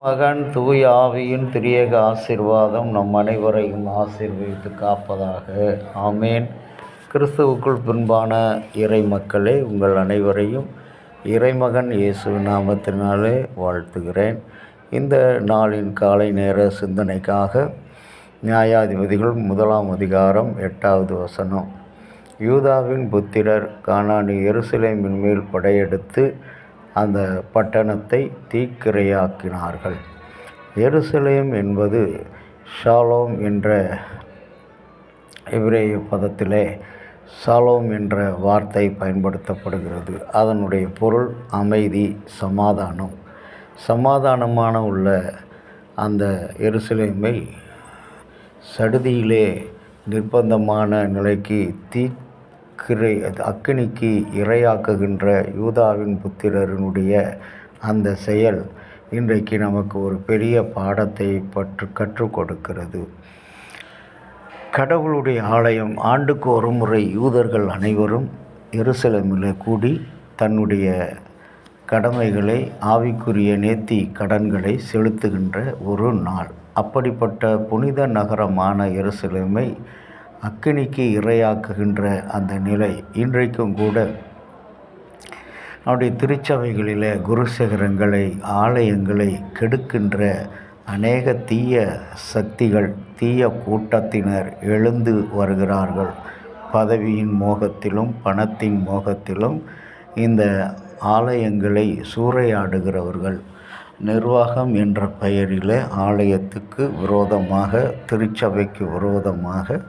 மகன் தூய ஆவியின் திரியேக ஆசீர்வாதம் நம் அனைவரையும் ஆசீர்வதித்து காப்பதாக. ஆமேன். கிறிஸ்துவுக்குள் பின்பான இறை மக்களே, உங்கள் அனைவரையும் இறைமகன் இயேசு நாமத்தினாலே வாழ்த்துகிறேன். இந்த நாளின் காலை நேர சிந்தனைக்காக நியாயாதிபதிகள் 1ஆம் அதிகாரம் 8வது வசனம். யூதாவின் புத்திரர் கானானி எருசலேமின் மேல் படையெடுத்து அந்த பட்டணத்தை தீக்கிரையாக்கினார்கள். எருசலேம் என்பது ஷாலோம் என்ற எபிரேய பதத்திலே ஷாலோம் என்ற வார்த்தை பயன்படுத்தப்படுகிறது. அதனுடைய பொருள் அமைதி, சமாதானம். சமாதானமான உள்ள அந்த எருசலேமை சடுதியிலே நிர்பந்தமான நிலைக்கு அக்கினிக்கு இரையாக்குகின்ற யூதாவின் புத்திரனுடைய அந்த செயல் இன்றைக்கு நமக்கு ஒரு பெரிய பாடத்தை கற்றுக் கொடுக்கிறது. கடவுளுடைய ஆலயம் ஆண்டுக்கு ஒரு முறை யூதர்கள் அனைவரும் எருசலேமில் கூடி தன்னுடைய கடமைகளை, ஆவிக்குரிய நேர்த்தி கடன்களை செலுத்துகின்ற ஒரு நாள். அப்படிப்பட்ட புனித நகரமான எருசலேமை அக்கினிக்கு இரையாக்குகின்ற அந்த நிலை இன்றைக்கும் கூட அவருடைய திருச்சபைகளில் குருசேகரங்களை, ஆலயங்களை கெடுக்கின்ற அநேக தீய சக்திகள், தீய கூட்டத்தினர் எழுந்து வருகிறார்கள். பதவியின் மோகத்திலும் பணத்தின் மோகத்திலும் இந்த ஆலயங்களை சூறையாடுகிறவர்கள் நிர்வாகம் என்ற பெயரில் ஆலயத்துக்கு விரோதமாக, திருச்சபைக்கு விரோதமாக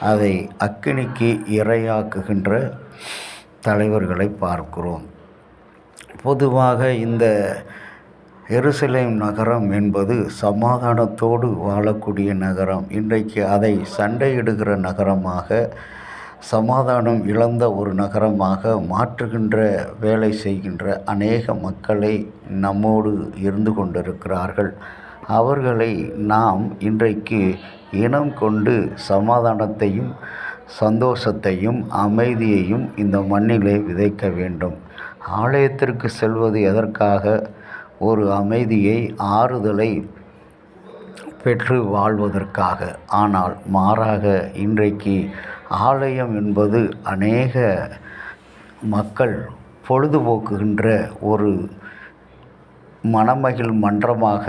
அதை அக்கினிக்கு இரையாக்குகின்ற தலைவர்களை பார்க்கிறோம். பொதுவாக இந்த எருசலேம் நகரம் என்பது சமாதானத்தோடு வாழக்கூடிய நகரம். இன்றைக்கு அதை சண்டையிடுகிற நகரமாக, சமாதானம் இழந்த ஒரு நகரமாக மாற்றுகின்ற வேலை செய்கின்ற அநேக மக்களை நம்மோடு இருந்து கொண்டிருக்கிறார்கள். அவர்களை நாம் இன்றைக்கு இனம் கொண்டு சமாதானத்தையும் சந்தோஷத்தையும் அமைதியையும் இந்த மண்ணிலே விதைக்க வேண்டும். ஆலயத்திற்கு செல்வது எதற்காக? ஒரு அமைதியை, ஆறுதலை பெற்று வாழ்வதற்காக. ஆனால் மாறாக இன்றைக்கு ஆலயம் என்பது அநேக மக்கள் பொழுதுபோக்குகின்ற ஒரு மனமகிழ் மன்றமாக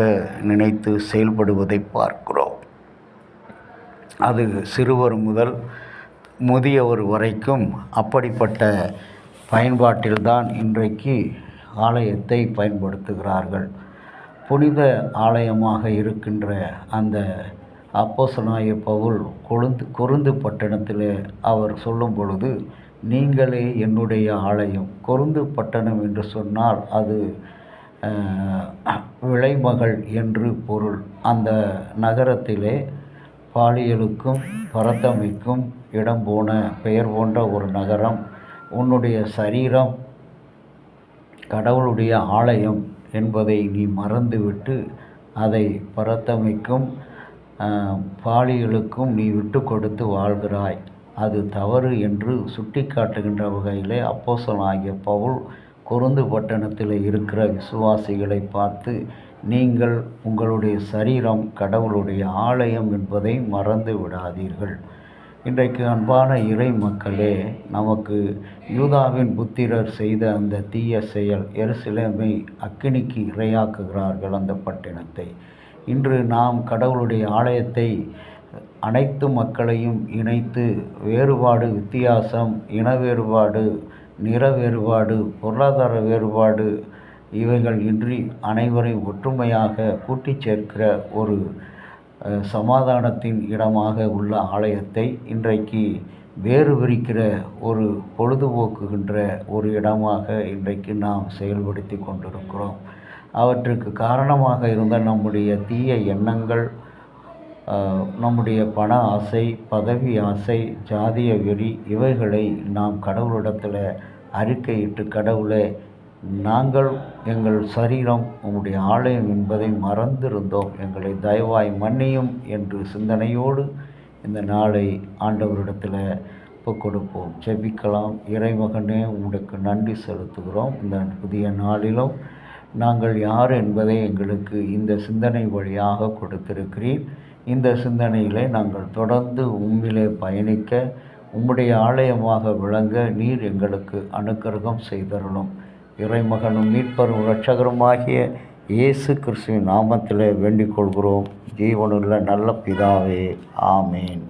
நினைத்து செயல்படுவதை பார்க்கிறோம். அது சிறுவர் முதல் முதியவர் வரைக்கும் அப்படிப்பட்ட பயன்பாட்டில்தான் இன்றைக்கு ஆலயத்தை பயன்படுத்துகிறார்கள். புனித ஆலயமாக இருக்கின்ற அந்த அப்போஸ்தலனாகிய பவுல் கொரிந்து பட்டணத்தில் அவர் சொல்லும் பொழுது, நீங்களே என்னுடைய ஆலயம். கொரிந்து பட்டணம் என்று சொன்னால் அது விலைமகள் என்று பொருள். அந்த நகரத்திலே பாலியலுக்கும் பரத்தமைக்கும் இடம் போன பெயர் போன்ற ஒரு நகரம். உன்னுடைய சரீரம் கடவுளுடைய ஆலயம் என்பதை நீ மறந்துவிட்டு அதை பரத்தமைக்கும் பாலியலுக்கும் நீ விட்டு கொடுத்து வாழ்கிறாய். அது தவறு என்று சுட்டி காட்டுகின்ற வகையிலே அப்போஸ்தலனாகிய பவுல் கொரிந்து பட்டணத்தில் இருக்கிற விசுவாசிகளை பார்த்து, நீங்கள் உங்களுடைய சரீரம் கடவுளுடைய ஆலயம் என்பதை மறந்து விடாதீர்கள். இன்றைக்கு அன்பான இறை மக்களே, நமக்கு யூதாவின் புத்திரர் செய்த அந்த தீய செயல், எருசலேமை அக்கினிக்கு இரையாக்குகிறார்கள் அந்த பட்டணத்தை. இன்று நாம் கடவுளுடைய ஆலயத்தை அனைத்து மக்களையும் இணைத்து வேறுபாடு, வித்தியாசம், இன வேறுபாடு, நிற வேறுபாடு, பொருளாதார வேறுபாடு இவைகள் இன்றி அனைவரையும் ஒற்றுமையாக கூட்டி சேர்க்கிற ஒரு சமாதானத்தின் இடமாக உள்ள ஆலயத்தை இன்றைக்கு வேறு விரிக்கிற ஒரு பொழுதுபோக்குகின்ற ஒரு இடமாக இன்றைக்கு நாம் செயல்படுத்தி கொண்டிருக்கிறோம். அவற்றுக்கு காரணமாக இருந்த நம்முடைய தீய எண்ணங்கள், நம்முடைய பண ஆசை, பதவி ஆசை, ஜாதிய வெறி இவைகளை நாம் கடவுளிடத்தில் அறிக்கையிட்டு, கடவுளே, நாங்கள் எங்கள் சரீரம் உங்களுடைய ஆலயம் என்பதை மறந்திருந்தோம், எங்களை தயவாய் மன்னியும் என்று சிந்தனையோடு இந்த நாளை ஆண்டவரிடத்தில் ஒப்புக்கொடுப்போம். ஜெபிக்கலாம். இறைமகனே, உங்களுக்கு நன்றி செலுத்துகிறோம். இந்த புதிய நாளிலும் நாங்கள் யார் என்பதை எங்களுக்கு இந்த சிந்தனை வழியாக கொடுத்திருக்கிறீர். இந்த சிந்தனையிலே நாங்கள் தொடர்ந்து உம்மிலே பயணிக்க, உம்முடைய ஆலயமாக விளங்க நீர் எங்களுக்கு அனுக்கிரகம் செய்தருளும். இறைமகனும் மீட்பரும் இரட்சகருமாகிய இயேசு கிறிஸ்துவின் நாமத்திலே வேண்டிக் கொள்கிறோம் ஜீவனுள்ள நல்ல பிதாவே, ஆமேன்.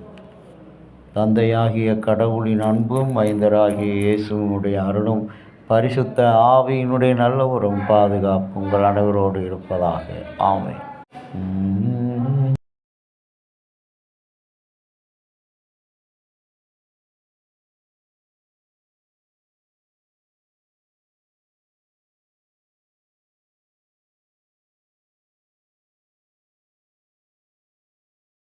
தந்தையாகிய கடவுளின் அன்பும் மைந்தராகிய இயேசுவினுடைய அருளும் பரிசுத்த ஆவியினுடைய நல்ல உறவும் பாதுகாப்பு உங்கள் அனைவரோடு இருப்பதாக. ஆமேன்.